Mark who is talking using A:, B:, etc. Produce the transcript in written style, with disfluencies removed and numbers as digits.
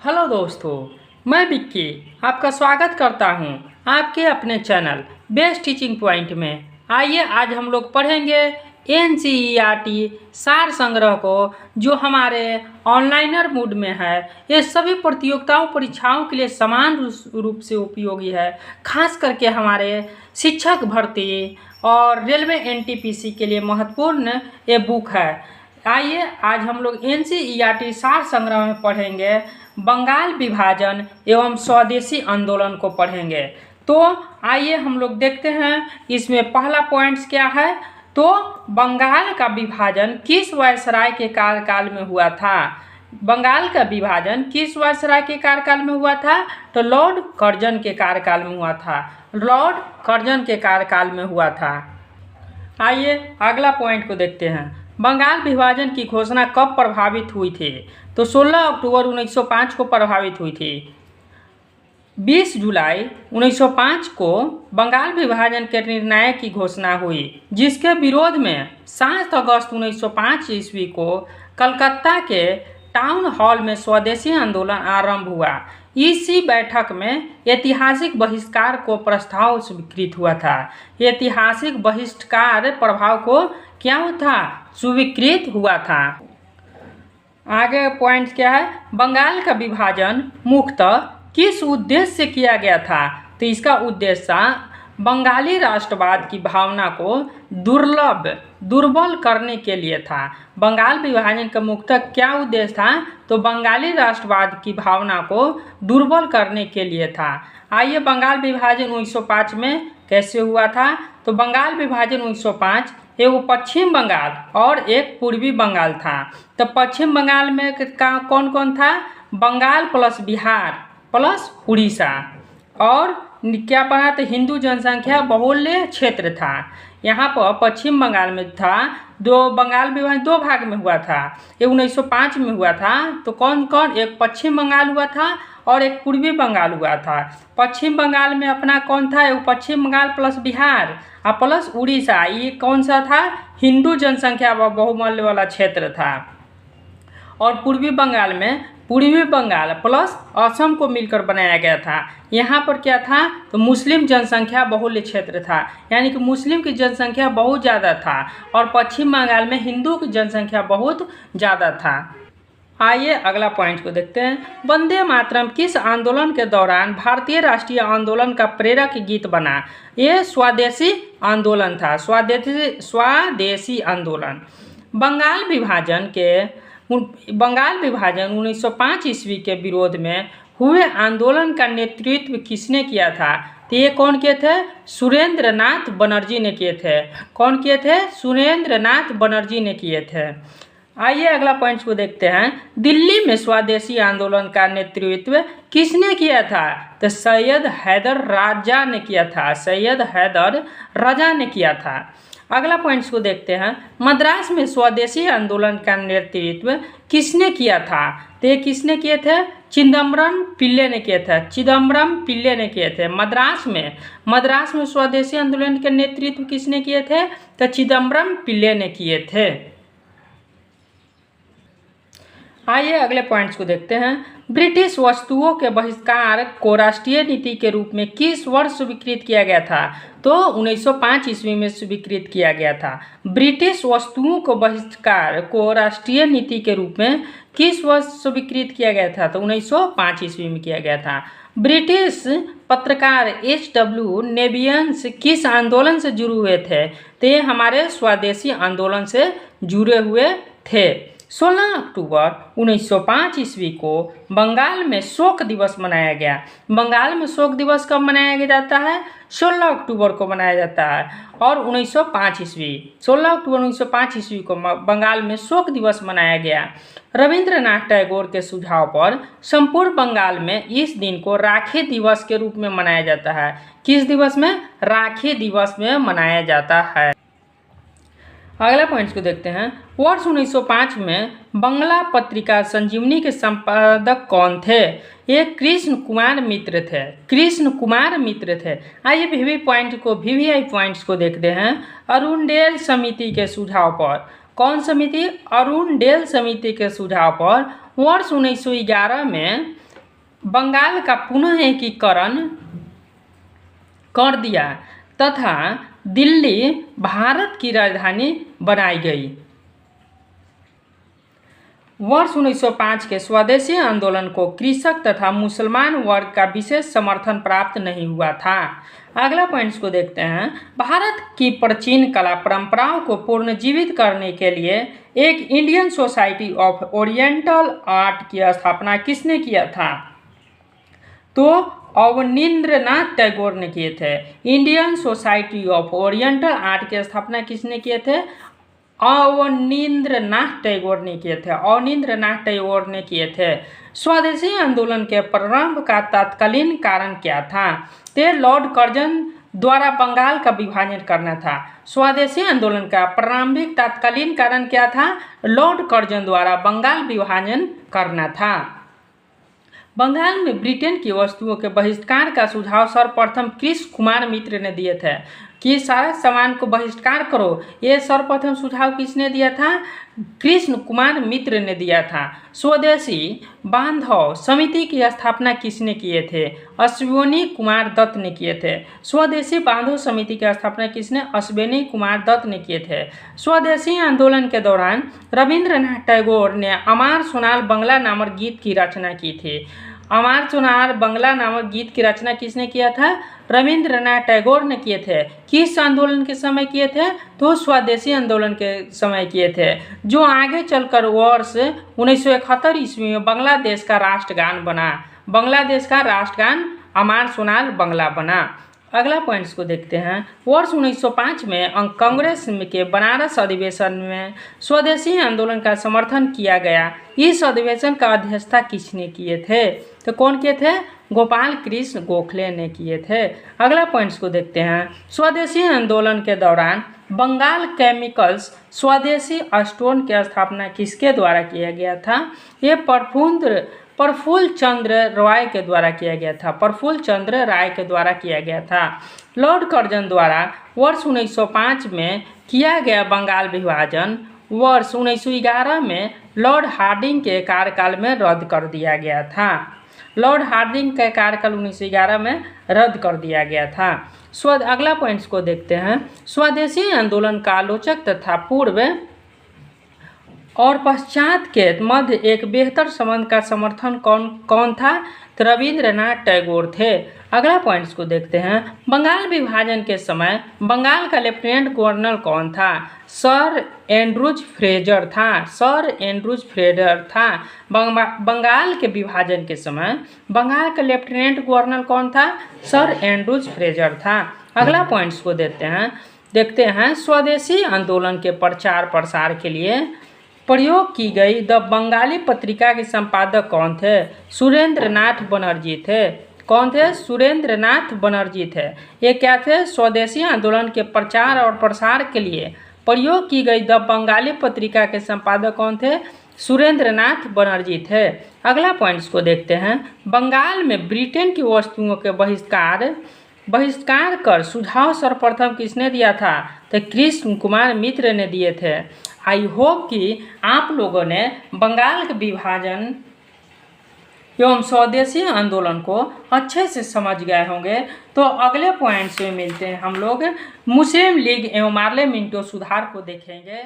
A: Hello दोस्तों, मैं विक्की आपका स्वागत करता हूं आपके अपने चैनल बेस्ट टीचिंग पॉइंट में। आइए आज हम लोग पढ़ेंगे एनसीईआरटी सार संग्रह को, जो हमारे ऑनलाइनर मोड में है। ये सभी प्रतियोगिताओं परीक्षाओं के लिए समान रूप से उपयोगी है, खास करके हमारे शिक्षक भर्ती और रेलवे एनटीपीसी के लिए महत्वपूर्ण ये बुक है। आइए आज हम लोग एनसीईआरटी सार संग्रह में पढ़ेंगे, बंगाल विभाजन एवं स्वदेशी आंदोलन को पढ़ेंगे। तो आइए हम लोग देखते हैं इसमें पहला पॉइंट्स क्या है। तो बंगाल का विभाजन किस वायसराय के कार्यकाल में हुआ था? बंगाल का विभाजन किस वायसराय के कार्यकाल में हुआ था? तो लॉर्ड कर्जन के कार्यकाल में हुआ था। लॉर्ड कर्जन के कार्यकाल में हुआ था। आइए अगला पॉइंट को देखते हैं। बंगाल विभाजन की घोषणा कब प्रभावित हुई थी? तो 16 अक्टूबर 1905 को प्रभावित हुई थी। 20 जुलाई 1905 को बंगाल विभाजन के निर्णय की घोषणा हुई, जिसके विरोध में 7 अगस्त 1905 ईस्वी को कलकत्ता के टाउन हॉल में स्वदेशी आंदोलन आरंभ हुआ। इसी बैठक में ऐतिहासिक बहिष्कार को प्रस्ताव स्वीकृत हुआ था। ऐतिहासिक बहिष्कार प्रभाव को क्या हुआ था? स्वीकृत हुआ था। आगे पॉइंट क्या है? बंगाल का विभाजन मुख्यतः किस उद्देश्य से किया गया था? तो इसका उद्देश्य बंगाली राष्ट्रवाद की भावना को दुर्बल करने के लिए था। बंगाल विभाजन का मुख्यतः क्या उद्देश्य था? तो बंगाली राष्ट्रवाद की भावना को दुर्बल करने के लिए था। आइए बंगाल विभाजन 1905 में कैसे हुआ था? तो बंगाल विभाजन 1905 एगो पश्चिम बंगाल और एक पूर्वी बंगाल था। तो पश्चिम बंगाल में कौन कौन था? बंगाल प्लस बिहार प्लस उड़ीसा, और क्या बना? तो हिंदू जनसंख्या बहुल्य क्षेत्र था। यहाँ पर पश्चिम बंगाल में था बंगाल विभाजन दो भाग में हुआ था। ये 1905 में हुआ था। तो कौन कौन? एक पश्चिम बंगाल हुआ था और एक पूर्वी बंगाल हुआ था। पश्चिम बंगाल में अपना कौन था? एक पश्चिम बंगाल प्लस बिहार और प्लस उड़ीसा। ये कौन सा था? हिंदू जनसंख्या बहुमूल्य वाला क्षेत्र था। और पूर्वी बंगाल में पूर्वी बंगाल प्लस असम को मिलकर बनाया गया था। यहाँ पर क्या था? तो मुस्लिम जनसंख्या बहुल्य क्षेत्र था, यानी कि मुस्लिम की जनसंख्या बहुत ज़्यादा था, और पश्चिम बंगाल में हिंदू की जनसंख्या बहुत ज़्यादा था। आइए अगला पॉइंट को देखते हैं। वंदे मातरम किस आंदोलन के दौरान भारतीय राष्ट्रीय आंदोलन का प्रेरक गीत बना? ये स्वदेशी आंदोलन था। स्वदेशी आंदोलन। बंगाल विभाजन 1905 ईस्वी के विरोध में हुए आंदोलन का नेतृत्व किसने किया था? तो ये कौन किए थे? सुरेंद्र नाथ बनर्जी ने किए थे। कौन किए थे? सुरेंद्र नाथ बनर्जी ने किए थे। आइए अगला पॉइंट को देखते हैं। दिल्ली में स्वदेशी आंदोलन का नेतृत्व किसने किया था? तो सैयद हैदर राजा ने किया था। सैयद हैदर राजा ने किया था। अगला पॉइंट्स को देखते हैं। मद्रास में स्वदेशी आंदोलन का नेतृत्व किसने किया था? तो ये किसने किए थे? चिदम्बरम पिल्ले ने किए थे। चिदम्बरम पिल्ले ने किए थे। मद्रास में स्वदेशी आंदोलन के नेतृत्व किसने किए थे? तो चिदम्बरम पिल्ले ने किए थे। आइए अगले पॉइंट्स को देखते हैं। ब्रिटिश वस्तुओं के बहिष्कार को राष्ट्रीय नीति के रूप में किस वर्ष स्वीकृत किया गया था? तो 1905 ईस्वी में स्वीकृत किया गया था। ब्रिटिश वस्तुओं को बहिष्कार को राष्ट्रीय नीति के रूप में किस वर्ष स्वीकृत किया गया था? तो 1905 ईस्वी में किया गया था। ब्रिटिश पत्रकार H.W. नेबियंस किस आंदोलन से जुड़े हुए थे? तो ये हमारे स्वदेशी आंदोलन से जुड़े हुए थे। 16 अक्टूबर 1905 ईस्वी को बंगाल में शोक दिवस मनाया गया। बंगाल में शोक दिवस कब मनाया जाता है? 16 अक्टूबर को मनाया जाता है। और 16 अक्टूबर 1905 ईस्वी को बंगाल में शोक दिवस मनाया गया। रविंद्रनाथ टैगोर के सुझाव पर संपूर्ण बंगाल में इस दिन को राखी दिवस के रूप में मनाया जाता है। किस दिवस में? राखी दिवस में मनाया जाता है। अगला पॉइंट्स को देखते हैं। वर्ष 1905 में बंगला पत्रिका संजीवनी के संपादक कौन थे? ये कृष्ण कुमार मित्र थे। कृष्ण कुमार मित्र थे। आइए वीवीआई पॉइंट्स को देखते हैं। अरुणडेल समिति के सुझाव पर। कौन समिति? अरुणडेल समिति के सुझाव पर वर्ष 1911 में बंगाल का पुनः एकीकरण कर दिया तथा दिल्ली भारत की राजधानी बनाई गई। वर्ष 1905 के स्वदेशी आंदोलन को कृषक तथा मुसलमान वर्ग का विशेष समर्थन प्राप्त नहीं हुआ था। अगला पॉइंट्स को देखते हैं। भारत की प्राचीन कला परंपराओं को पुनर्जीवित करने के लिए एक Indian society of oriental art की स्थापना किसने किया था? तो अवनींद्रनाथ टैगोर ने किए थे। Indian society of oriental art की स्थापना किसने किए थे? अवनींद्रनाथ टैगोर ने किए थे। अवनींद्रनाथ टैगोर ने किए थे। स्वदेशी आंदोलन के प्रारंभ का तत्कालीन कारण क्या था? तो लॉर्ड कर्जन द्वारा बंगाल का विभाजन करना था। स्वदेशी आंदोलन का प्रारंभिक तत्कालीन कारण क्या था? लॉर्ड कर्जन द्वारा बंगाल विभाजन करना था। बंगाल में ब्रिटेन की वस्तुओं के बहिष्कार का सुझाव सर्वप्रथम कृष्ण कुमार मित्र ने दिए थे कि सारा सामान को बहिष्कार करो। ये सर्वप्रथम सुझाव किसने दिया था? कृष्ण कुमार मित्र ने दिया था। स्वदेशी बांधव समिति की स्थापना किसने किए थे? अश्विनी कुमार दत्त ने किए थे। स्वदेशी बांधव समिति की स्थापना किसने? अश्विनी कुमार दत्त ने किए थे। स्वदेशी आंदोलन के दौरान रविंद्रनाथ टैगोर ने अमार सोनार बंगला नामक गीत की रचना की थी। अमार सोनार बंगला नामक गीत की रचना किसने किया था? रविंद्रनाथ टैगोर ने किए थे। किस आंदोलन के समय किए थे? तो स्वदेशी आंदोलन के समय किए थे, जो आगे चलकर वर्ष 1971 ईस्वी में बांग्लादेश का राष्ट्रगान बना। बांग्लादेश का राष्ट्रगान अमार सोनार बंगला बना। अगला पॉइंट्स को देखते हैं। वर्ष 1905 में कांग्रेस के बनारस अधिवेशन में स्वदेशी आंदोलन का समर्थन किया गया। इस अधिवेशन का अध्यक्षता किसने किए थे? तो कौन किए थे? गोपाल कृष्ण गोखले ने किए थे। अगला पॉइंट्स को देखते हैं। स्वदेशी आंदोलन के दौरान बंगाल केमिकल्स स्वदेशी स्टोन की स्थापना किसके द्वारा किया गया था? ये प्रफुल्ल चंद्र राय के द्वारा किया गया था। प्रफुल्ल चंद्र राय के द्वारा किया गया था। लॉर्ड कर्जन द्वारा वर्ष 1905 में किया गया बंगाल विभाजन वर्ष 1911 में लॉर्ड हार्डिंग के कार्यकाल में रद्द कर दिया गया था। लॉर्ड हार्डिंग का कार्यकाल 1911 में रद्द कर दिया गया था। अगला पॉइंट्स को देखते हैं। स्वदेशी आंदोलन का आलोचक तथा पूर्व और पश्चात के मध्य एक बेहतर संबंध का समर्थन कौन था? तो रविंद्रनाथ टैगोर थे। अगला पॉइंट्स को देखते हैं। बंगाल विभाजन के समय बंगाल का लेफ्टिनेंट गवर्नर कौन था? सर एंड्रूज फ्रेजर था। सर एंड्रूज फ्रेजर था। बंगाल के विभाजन के समय बंगाल का लेफ्टिनेंट गवर्नर कौन था? सर एंड्रूज फ्रेजर था। अगला पॉइंट्स को देखते हैं। स्वदेशी आंदोलन के प्रचार प्रसार के लिए प्रयोग की गई द बंगाली पत्रिका के संपादक कौन थे? सुरेंद्रनाथ बनर्जी थे। कौन थे? सुरेंद्रनाथ बनर्जी थे। ये क्या थे? स्वदेशी आंदोलन के प्रचार और प्रसार के लिए प्रयोग की गई द बंगाली पत्रिका के संपादक कौन थे? सुरेंद्रनाथ बनर्जी थे। अगला पॉइंट्स को देखते हैं। बंगाल में ब्रिटेन की वस्तुओं के बहिष्कार कर सुझाव सर्वप्रथम किसने दिया था? तो कृष्ण कुमार मित्र ने दिए थे। आई होप कि आप लोगों ने बंगाल के विभाजन एवं स्वदेशी आंदोलन को अच्छे से समझ गए होंगे। तो अगले पॉइंट्स में मिलते हैं हम लोग। मुस्लिम लीग एवं मार्ले मिंटो सुधार को देखेंगे।